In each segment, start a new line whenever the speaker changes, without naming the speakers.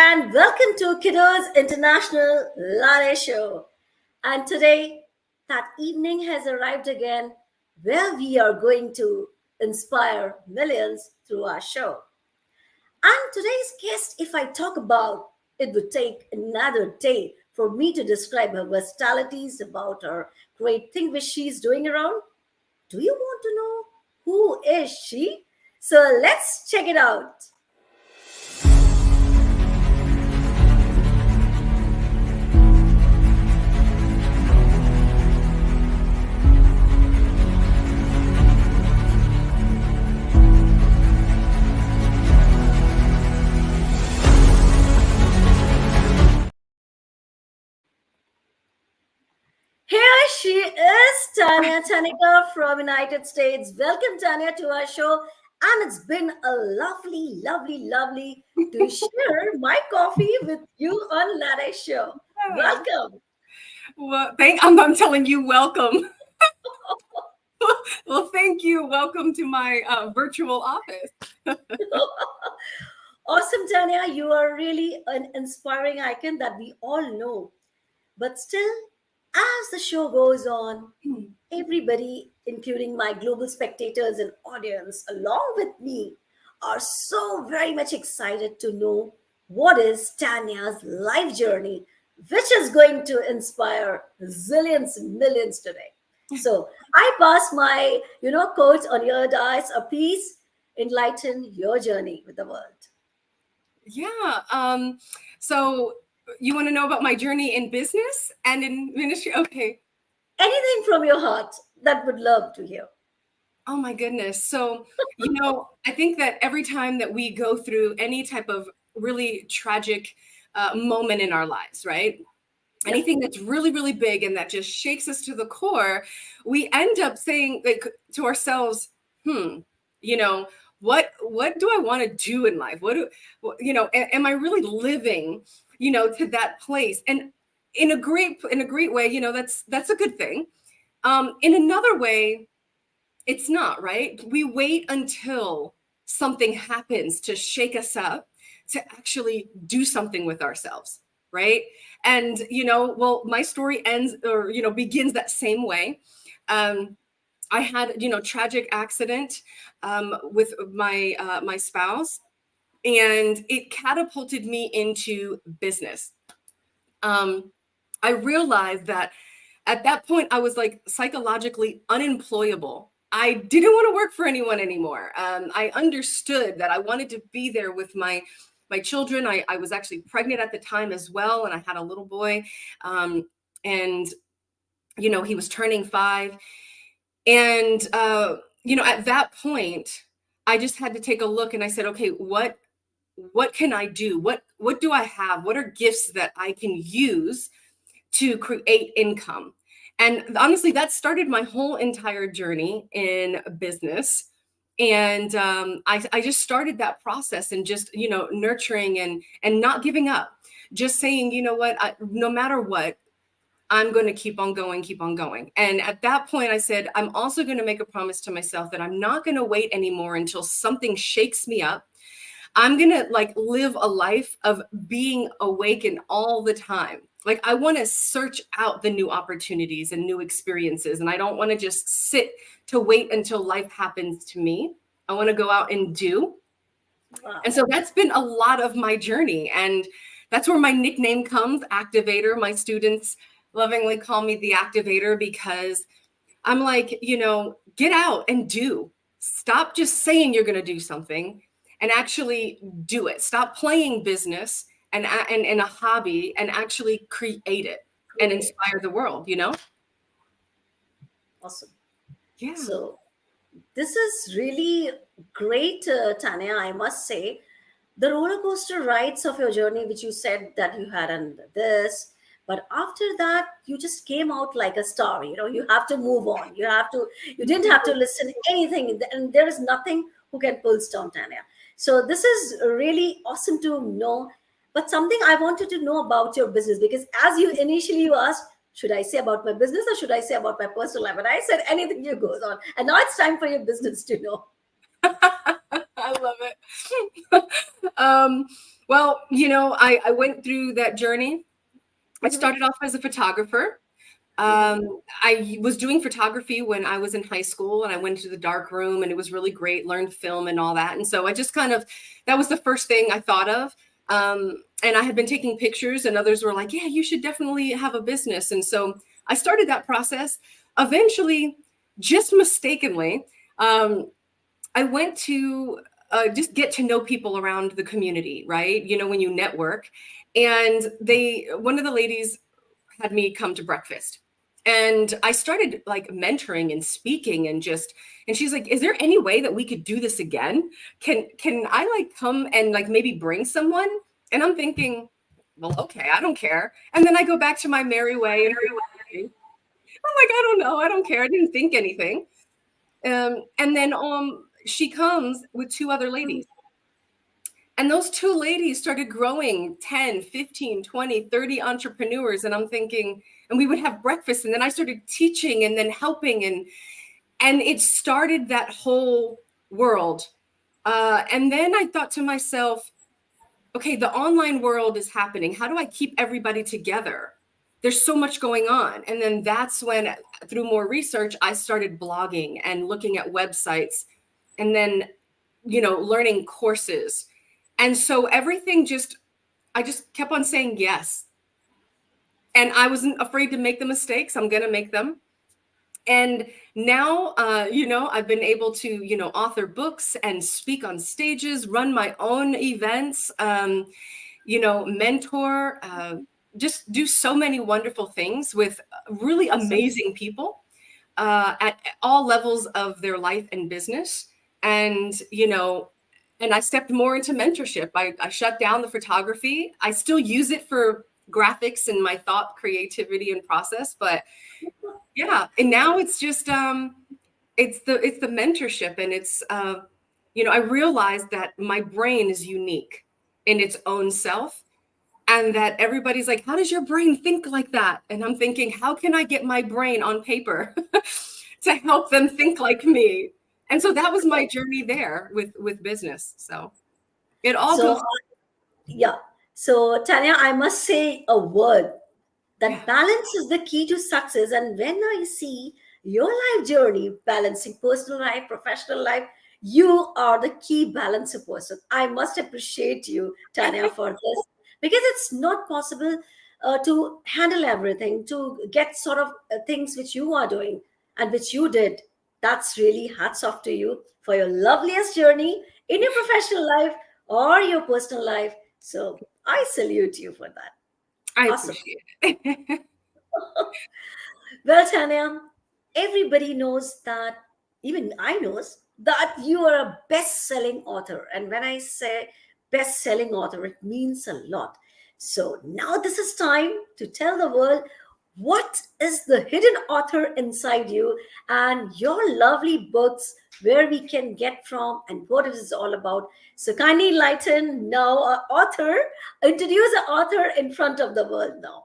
and welcome to Kudos International Latte Show. And today, that evening has arrived again where we are going to inspire millions through our show. And today's guest, if I talk about, it would take another day for me to describe her versatilities, about her great thing which she's doing around. Do you want to know who is she? So let's check it out. Here she is, Tanya Tenica from United States. Welcome, Tanya, to our show. And it's been a lovely to share my coffee with you on Latte Show. Welcome.
Well, I'm telling you, welcome. Well, thank you. Welcome to my virtual office.
Awesome, Tanya. You are really an inspiring icon that we all know. But still, as the show goes on, everybody, including my global spectators and audience, along with me, are so very much excited to know what is Tanya's life journey, which is going to inspire zillions and millions today. So I pass my, quote on your dice, a piece, enlighten your journey with the world.
Yeah. So you want to know about my journey in business and in ministry? Okay.
Anything from your heart that would love to hear.
Oh my goodness. So, I think that every time that we go through any type of really tragic moment in our lives, right? Yep. Anything that's really big and that just shakes us to the core, we end up saying to ourselves, what do I want to do in life? Am I really living, to that place? And in a great way, that's a good thing. In another way, it's not, right? We wait until something happens to shake us up to actually do something with ourselves, right? And, my story ends or, begins that same way. I had, tragic accident with my spouse, and it catapulted me into business. I realized that at that point, I was like psychologically unemployable. I didn't want to work for anyone anymore. I understood that I wanted to be there with my children. I was actually pregnant at the time as well, and I had a little boy. And he was turning 5. And at that point, I just had to take a look, and I said, okay, what can I do? What do I have? What are gifts that I can use to create income? And honestly, that started my whole entire journey in business. And I just started that process and just, nurturing and not giving up, just saying, no matter what, I'm going to keep on going. And at that point, I said, I'm also going to make a promise to myself that I'm not going to wait anymore until something shakes me up. I'm going to live a life of being awakened all the time. I want to search out the new opportunities and new experiences. And I don't want to just sit to wait until life happens to me. I want to go out and do. Wow. And so that's been a lot of my journey. And that's where my nickname comes, Activator. My students lovingly call me the Activator because I'm like, get out and do. Stop just saying you're going to do something and actually do it. Stop playing business and a hobby and actually create it and inspire the world,
Awesome.
Yeah.
So this is really great, Tanya, I must say. The roller coaster rides of your journey, which you said that you had and this, but after that, you just came out like a star. You have to move on. You didn't have to listen to anything. And there is nothing who can pull stone, Tanya. So this is really awesome to know. But something I wanted to know about your business, because as you initially asked, should I say about my business or should I say about my personal life? And I said anything you goes on. And now it's time for your business to know.
I love it. Well, I went through that journey. I
Mhm.
started off as a photographer.
Mhm.
I was doing photography when I was in high school, and I went to the dark room, and it was really great, learned film and all that. And so I just that was the first thing I thought of. And I had been taking pictures, and others were like, yeah, you should definitely have a business. And so I started that process. Eventually, just mistakenly, um, I went to just get to know people around the community, right? When you network. And one of the ladies had me come to breakfast. And I started like mentoring and speaking and she's like, is there any way that we could do this again? Can I like come and like maybe bring someone? And I'm thinking, well, okay, I don't care. And then I go back to my merry way and I'm like, I don't know, I don't care. I didn't think anything. And then she comes with two other ladies. And those two ladies started growing 10, 15, 20, 30 entrepreneurs. And I'm thinking, and we would have breakfast. And then I started teaching and then helping. And it started that whole world. And then I thought to myself, okay, the online world is happening. How do I keep everybody together? There's so much going on. And then that's when, through more research, I started blogging and looking at websites and then, learning courses. And so I just kept on saying yes. And I wasn't afraid to make the mistakes. I'm going to make them. And now, I've been able to, author books and speak on stages, run my own events, mentor, just do so many wonderful things with really
Awesome.
amazing people at all levels of their life and business. And, and I stepped more into mentorship. I shut down the photography. I still use it for graphics and my thought creativity and process, but yeah. And now it's just it's the mentorship, and it's I realized that my brain is unique in its own self, and that everybody's like, how does your brain think like that? And I'm thinking, how can I get my brain on paper to help them think like me? And so that was my journey there with business. So it all
So,
goes.
yeah. So, Tanya, I must say a word
Yeah.
that balance is the key to success. And when I see your life journey, balancing personal life, professional life, you are the key balancer person. I must appreciate you, Tanya, for this, because it's not possible to handle everything, to get sort of things which you are doing and which you did. That's really hats off to you for your loveliest journey in your professional life or your personal life. So I salute you for that.
I
Awesome.
appreciate it.
Well, Tanya, everybody knows that, even I knows that you are a best-selling author. And when I say best-selling author, it means a lot. So now this is time to tell the world what is the hidden author inside you and your lovely books, where we can get from and what it is all about. So kindly enlighten now, author, introduce the author in front of the world now.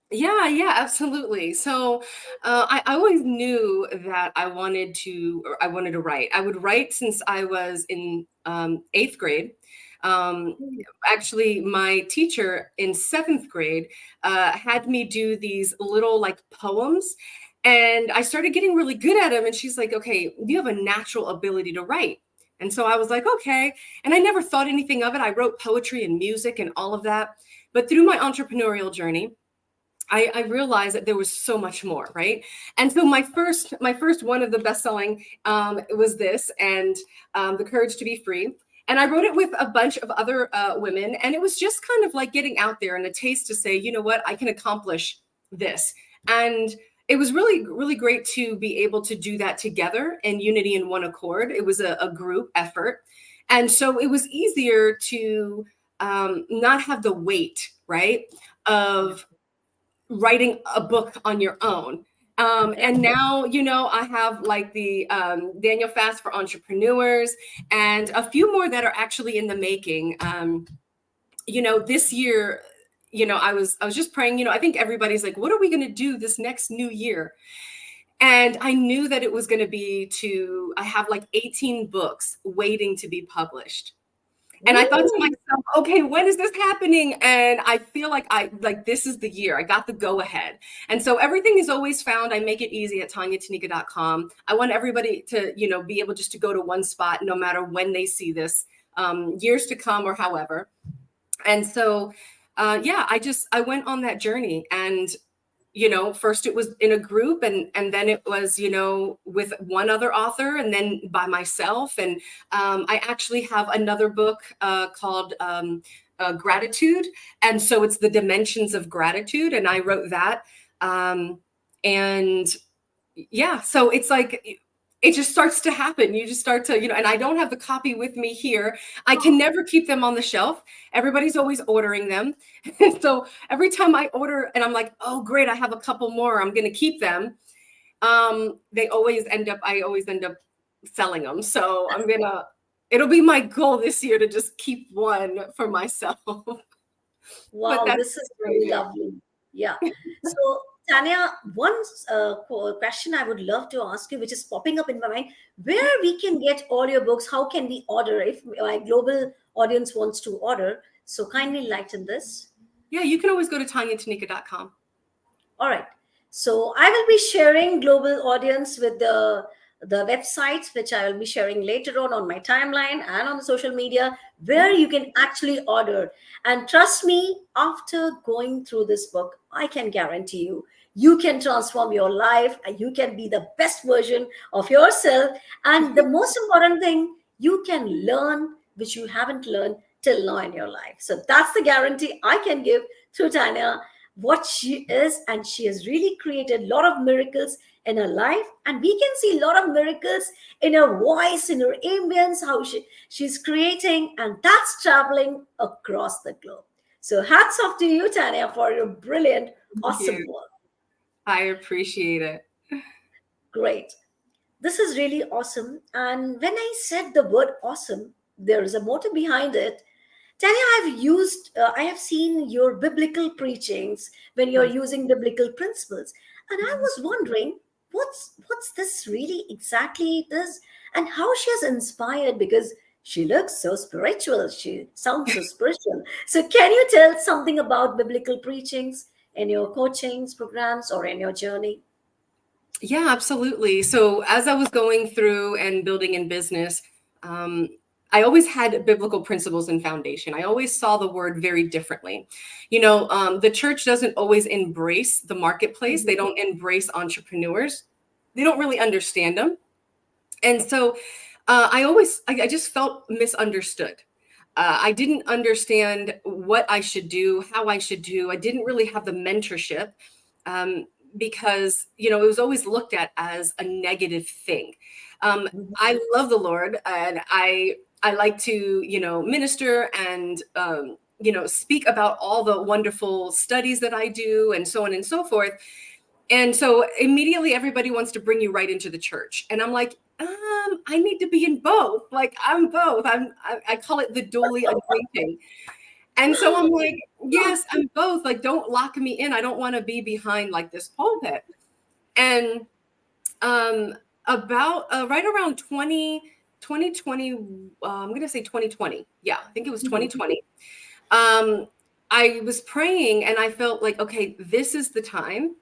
Yeah, yeah, absolutely. So I always knew that I wanted to write. I would write since I was in eighth grade. Um, Actually, my teacher in seventh grade had me do these little like poems. And I started getting really good at them. And she's like, okay, you have a natural ability to write. And so I was like, okay. And I never thought anything of it. I wrote poetry and music and all of that. But through my entrepreneurial journey, I realized that there was so much more, right? And so my first one of the best selling was this, and The Courage to Be Free. And I wrote it with a bunch of other women, and it was just kind of like getting out there and a taste to say, you know what, I can accomplish this. And it was really, really great to be able to do that together in unity and one accord. It was a group effort, and so it was easier to not have the weight, right, of writing a book on your own. And now, I have like the Daniel Fast for Entrepreneurs and a few more that are actually in the making. This year, I was just praying, I think everybody's like, what are we going to do this next new year? And I knew that it was going to be I have like 18 books waiting to be published. And I thought to
Ooh.
myself, okay, when is this happening? And I feel like this is the year. I got the go ahead. And so everything is always found. I make it easy at tanyatenica.com. I want everybody to, be able just to go to one spot no matter when they see this, years to come or however. And so, yeah, I went on that journey, and first it was in a group, and then it was with one other author, and then by myself. And I actually have another book called Gratitude, and so it's the dimensions of gratitude, and I wrote that. And yeah, so it's like it just starts to happen. You just start to, and I don't have the copy with me here. I can never keep them on the shelf. Everybody's always ordering them. So every time I order and I'm like, oh, great, I have a couple more, I'm going to keep them. I always end up selling them. So it'll be my goal this year to just keep one for myself. But
Wow,
that's
this is really
crazy.
lovely. Yeah. So, Tanya, one question I would love to ask you, which is popping up in my mind, where we can get audiobooks, how can we order if my global audience wants to order? So, kindly enlighten this.
Yeah, you can always go to tanyatenica.com.
All right. So I will be sharing global audience with the websites, which I will be sharing later on my timeline and on the social media, where you can actually order. And trust me, after going through this book, I can guarantee you, you can transform your life and you can be the best version of yourself. And the most important thing, you can learn which you haven't learned till now in your life. So that's the guarantee I can give through Tanya, what she is, and she has really created a lot of miracles in her life, and we can see a lot of miracles in her voice, in her ambience, how she's creating, and that's traveling across the globe. So hats off to you, Tanya, for your brilliant,
Thank
awesome
you.
work.
I appreciate it.
Great. This is really awesome. And when I said the word awesome, there is a motive behind it. Tanya, I have seen your biblical preachings when you're
Yes.
using biblical principles, and I was wondering what's this really exactly is, and how she has inspired, because she looks so spiritual, she sounds so spiritual. So, can you tell something about biblical preachings in your coachings programs or in your journey?
Yeah, absolutely. So as I was going through and building in business, um, I always had biblical principles and foundation. I always saw the word very differently. The church doesn't always embrace the marketplace. They
Mhm.
don't embrace entrepreneurs. They don't really understand them. And so I just felt misunderstood. I didn't understand what I should do, how I should do. I didn't really have the mentorship, um, because it was always looked at as a negative thing. I love the Lord, and I like to minister and speak about all the wonderful studies that I do and so on and so forth. And so immediately everybody wants to bring you right into the church. And I'm like, I need to be in both. Like I'm both. I call it the dually anointing. And so I'm like, yes, I'm both. Like, don't lock me in. I don't want to be behind like this pulpit. And um, about right around 2020, I'm going to say 2020. Yeah, I think it was 2020. Um, I was praying and I felt like, okay, this is the time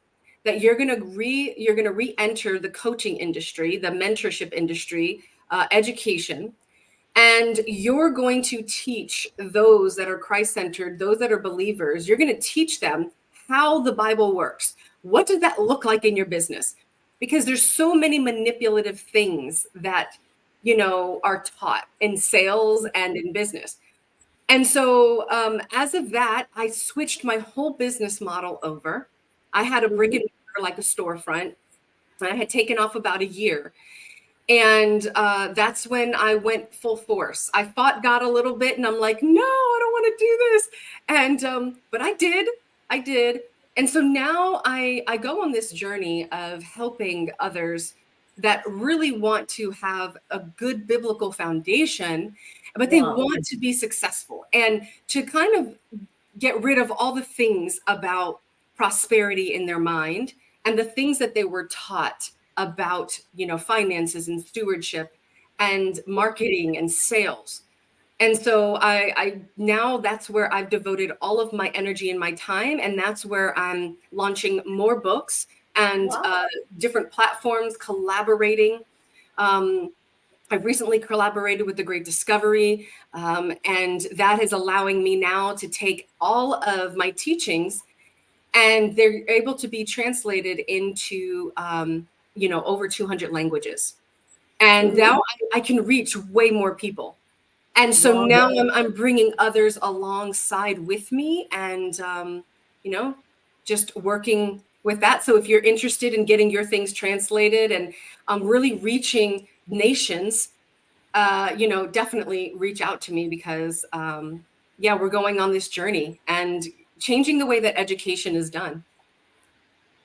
that you're gonna re-enter the coaching industry, the mentorship industry, education, and you're going to teach those that are Christ-centered, those that are believers. You're going to teach them how the Bible works. What does that look like in your business? Because there's so many manipulative things that are taught in sales and in business. And so, as of that, I switched my whole business model over. I had a brick and mortar, like a storefront. I had taken off about a year. And that's when I went full force. I fought God a little bit and I'm like, no, I don't want to do this. And, but I did. And so now I go on this journey of helping others that really want to have a good biblical foundation, but they
Wow.
want to be successful and to kind of get rid of all the things about prosperity in their mind and the things that they were taught about finances and stewardship and marketing and sales. And so I now that's where I've devoted all of my energy and my time, and that's where I'm launching more books and
Wow.
different platforms, collaborating. Um, I've recently collaborated with The Great Discovery, and that is allowing me now to take all of my teachings, and they're able to be translated into over 200 languages. And
Really?
now I can reach way more people. And so
Wow.
now I'm bringing others alongside with me, and you know, just working with that. So if you're interested in getting your things translated and really reaching nations, definitely reach out to me, because yeah, we're going on this journey and changing the way that education is done.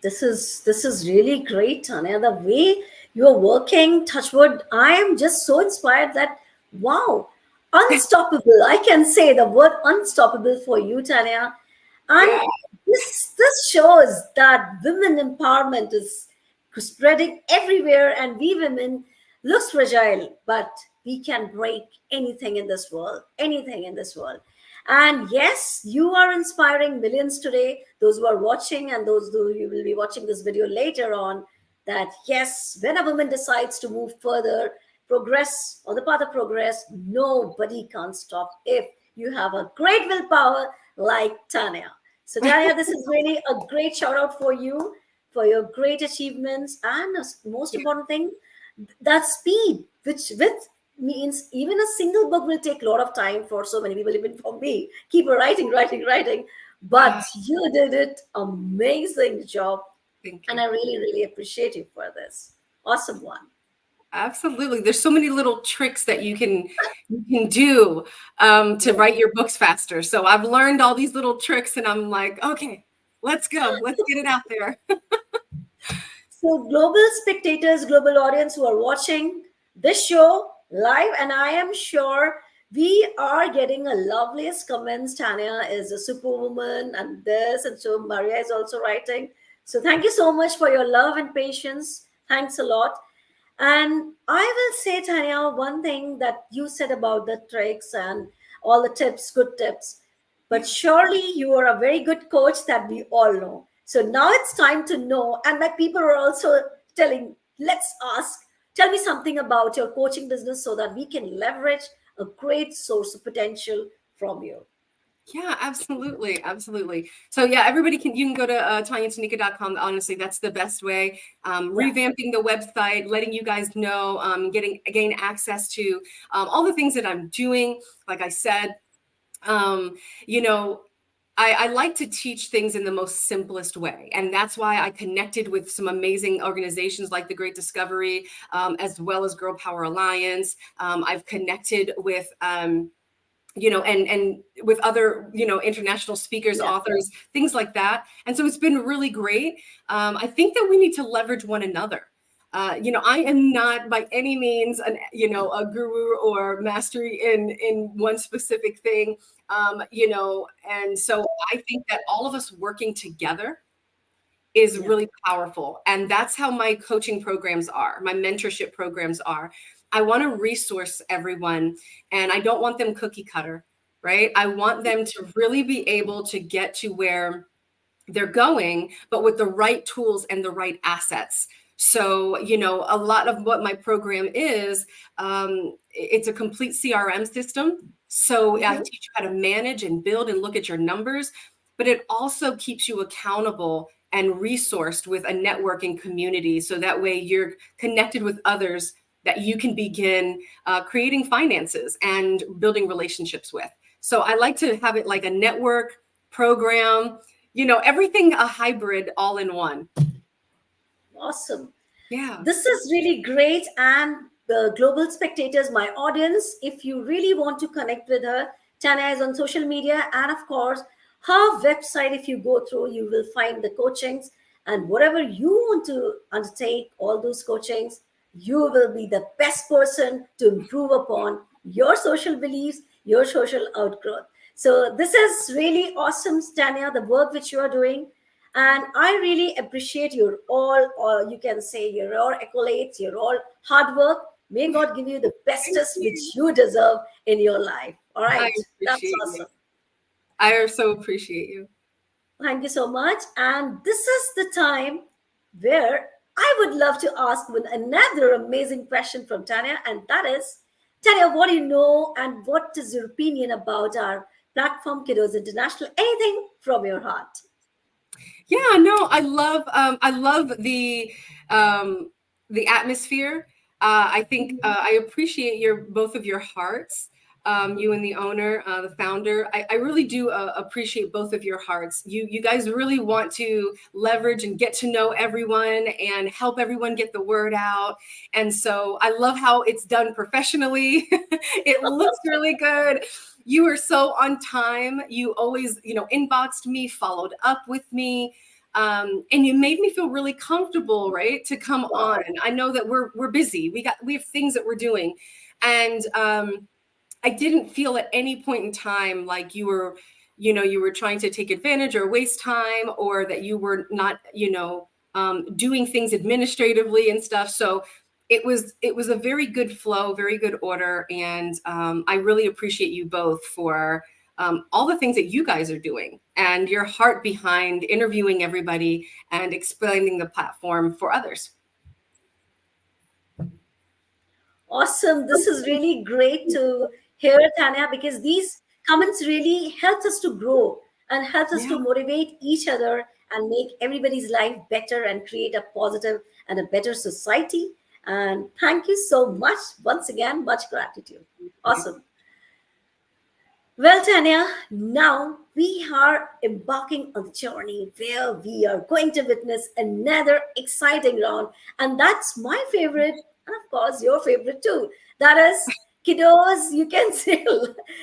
This is really great, Tanya. The way you're working, touchwood, I am just so inspired that wow, unstoppable. I can say the word unstoppable for you, Tanya. And
Yeah.
this shows that women empowerment is spreading everywhere, and we women looks fragile, but we can break anything in this world, anything in this world. And yes, you are inspiring millions today, those who are watching and those who you will be watching this video later on, that yes, when a woman decides to move further, progress on the path of progress, nobody can stop if you have a great willpower like Tanya. So, Tanya, this is really a great shout out for you for your great achievements, and most important thing, that speed, which with means even a single book will take a lot of time for so many people, even for me. Keep writing, writing, writing. But you did it amazing job,
Thank
and
you.
I really, really appreciate you for this. Awesome one.
Absolutely. There's so many little tricks that you can do to
Yeah.
write your books faster. So I've learned all these little tricks, and I'm like, okay, let's go. Let's get it out there.
So, global spectators, global audience who are watching this show live, and I am sure we are getting a loveliest comments. Tanya is a superwoman, and this, and so Maria is also writing. So, thank you so much for your love and patience. Thanks a lot. And I will say, Tanya, one thing that you said about the tricks and all the tips, good tips. But surely you are a very good coach that we all know. So now it's time to know. And my people are also telling, let's ask, tell me something about your coaching business so that we can leverage a great source of potential from you.
Yeah, absolutely. Absolutely. So yeah, you can go to tanyatenica.com. Honestly, that's the best way.
Yeah.
Revamping the website, letting you guys know, gain access to all the things that I'm doing. Like I said, um, you know, I like to teach things in the most simplest way. And that's why I connected with some amazing organizations like the Great Discovery, as well as Girl Power Alliance. I've connected with, and with other, international speakers,
Yeah.
authors, things like that. And so it's been really great. I think that we need to leverage one another. I am not by any means a guru or mastery in one specific thing. And so I think that all of us working together is
Yeah.
really powerful. And that's how my coaching programs are, my mentorship programs are. I want to resource everyone, and I don't want them cookie cutter, right? I want them to really be able to get to where they're going, but with the right tools and the right assets. So, a lot of what my program is, it's a complete CRM system. So I
Mhm.
teach you how to manage and build and look at your numbers, but it also keeps you accountable and resourced with a networking community. So that way you're connected with others that you can begin creating finances and building relationships with. So I like to have it like a network program, everything a hybrid all in one.
Awesome.
Yeah.
This is really great. And the global spectators, my audience, if you really want to connect with her, Tana is on social media. And of course, her website, if you go through, you will find the coachings. And whatever you want to undertake, all those coachings, you will be the best person to improve upon your social beliefs, your social outgrowth. So, this is really awesome, Tanya, the work which you are doing. And I really appreciate your all, or you can say your all accolades, your all hard work. May God give you the
Thank
bestest
you.
which you deserve in your life. All
I
right, that's
appreciate you.
awesome.
I so appreciate you.
Thank you so much. And this is the time where I would love to ask one another amazing question from Tanya, and that is, Tanya, what do you know and what is your opinion about our platform, Kiddos International? Anything from your heart?
Yeah, no, I love the atmosphere. I think I appreciate your both of your hearts. You and the owner, the founder. I really do appreciate both of your hearts. You guys really want to leverage and get to know everyone and help everyone get the word out. And so I love how it's done professionally. It looks really good. You were so on time. You always, inboxed me, followed up with me, and you made me feel really comfortable, right, to come
Wow.
on. I know that we're busy. We have things that we're doing, and I didn't feel at any point in time like you were trying to take advantage or waste time, or that you were not, doing things administratively and stuff. So it was a very good flow, very good order, and I really appreciate you both for all the things that you guys are doing and your heart behind interviewing everybody and explaining the platform for others.
Awesome. This is really great to hear, Tanya, because these comments really help us to grow and help us
Yeah.
to motivate each other and make everybody's life better and create a positive and a better society. And thank you so much. Once again, much gratitude. Awesome. Well, Tanya, now we are embarking on the journey where we are going to witness another exciting round. And that's my favorite, and of course, your favorite too. That is Kiddos, you can say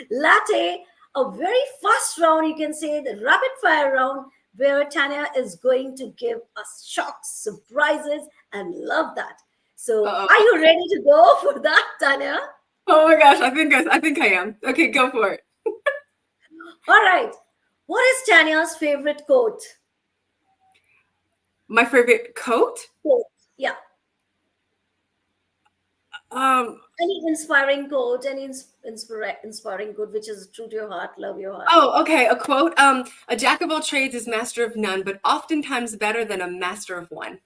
latte, a very fast round, you can say the rapid fire round, where Tanya is going to give us shocks, surprises, and love that. So,
Uh-oh.
are you ready to go for that, Tanya?
Oh my gosh, I think I am. Okay, go for it.
All right. What is Tanya's favorite quote?
My favorite coat.
Quote. Yeah.
Um,
Any inspiring quote, any inspiring quote which is true to your heart, love your heart.
oh, okay, a quote. A jack of all trades is master of none, but oftentimes better than a master of one.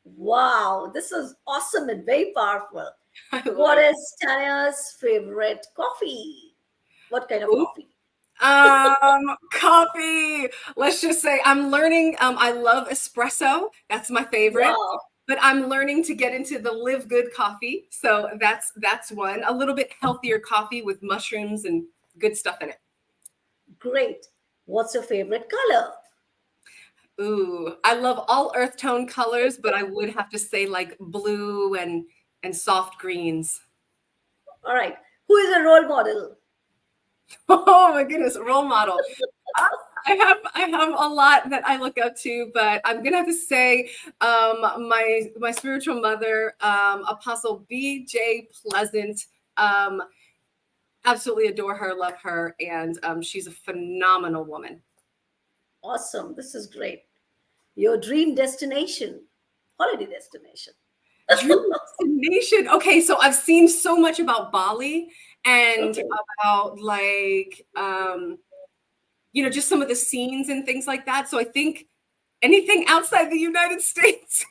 Wow, this is awesome and very powerful.
I love
What
it.
is Tanya's favorite coffee? What kind of
Ooh.
coffee?
Coffee. Let's just say I'm learning. I love espresso. That's my favorite.
Wow,
But I'm learning to get into the live good coffee. So that's one. A little bit healthier coffee with mushrooms and good stuff in it.
great. What's your favorite color?
Ooh, I love all earth tone colors, but I would have to say like blue and soft greens.
All right. Who is a role model?
Oh my goodness, role model. I I have a lot that I look up to, but I'm gonna have to say my spiritual mother, Apostle B.J. Pleasant. Um, Absolutely adore her, love her, and she's a phenomenal woman.
Awesome. This is great. Your dream destination, holiday destination.
Dream destination. Okay, so I've seen so much about Bali and
Okay.
about like just some of the scenes and things like that. So I think anything outside the United States.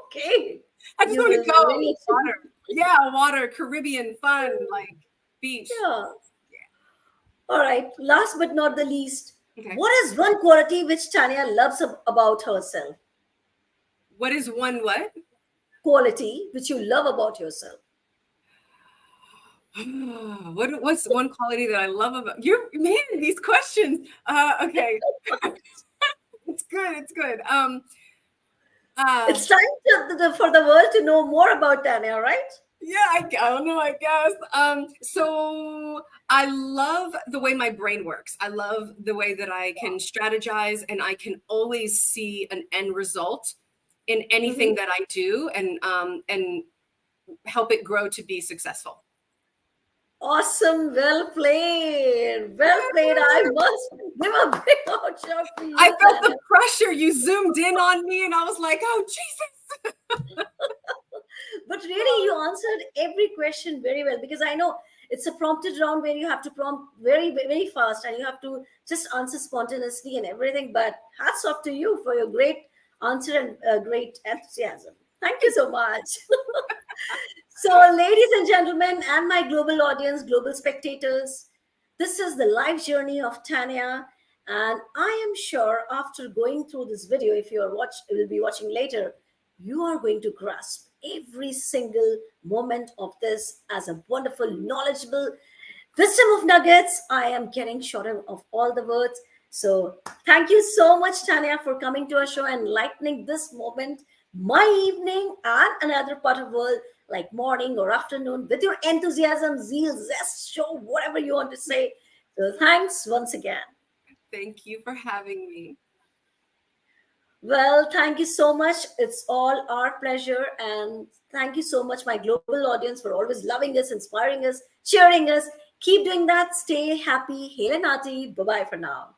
Okay.
I just
You
want to
will
go
really,
water. Yeah, water, Caribbean, fun, like beach.
yeah. All right. Last but not the least,
Okay.
what is one quality which Tanya loves about herself?
What is one what?
Quality which you love about yourself.
What's one quality that I love about you? Man, these questions. Okay. It's good. It's good. Uh
It's time for the world to know more about Tanya, right?
yeah, I don't know, I guess. So I love the way my brain works. I love the way that I can strategize and I can always see an end result in anything
Mhm.
that I do and help it grow to be successful.
Awesome. Well played. Well played. I must give a big old shout for
I
you,
felt
Tanya.
the pressure. You zoomed in on me and I was like, oh Jesus.
But really, you answered every question very well, because I know it's a prompted round where you have to prompt very fast and you have to just answer spontaneously and everything. But hats off to you for your great answer and great enthusiasm. Thank you so much. So, ladies and gentlemen, and my global audience, global spectators, this is the life journey of Tanya. And I am sure after going through this video, if you are will be watching later, you are going to grasp every single moment of this as a wonderful, knowledgeable wisdom of nuggets. I am getting short of all the words. So thank you so much, Tanya, for coming to our show and lightening this moment, my evening, and another part of world like morning or afternoon with your enthusiasm, zeal, zest, show, whatever you want to say. So thanks once again.
Thank you for having me.
Well, thank you so much. It's all our pleasure. And thank you so much, my global audience, for always loving us, inspiring us, cheering us. Keep doing that. Stay happy. Hail and hearty. Bye bye for now.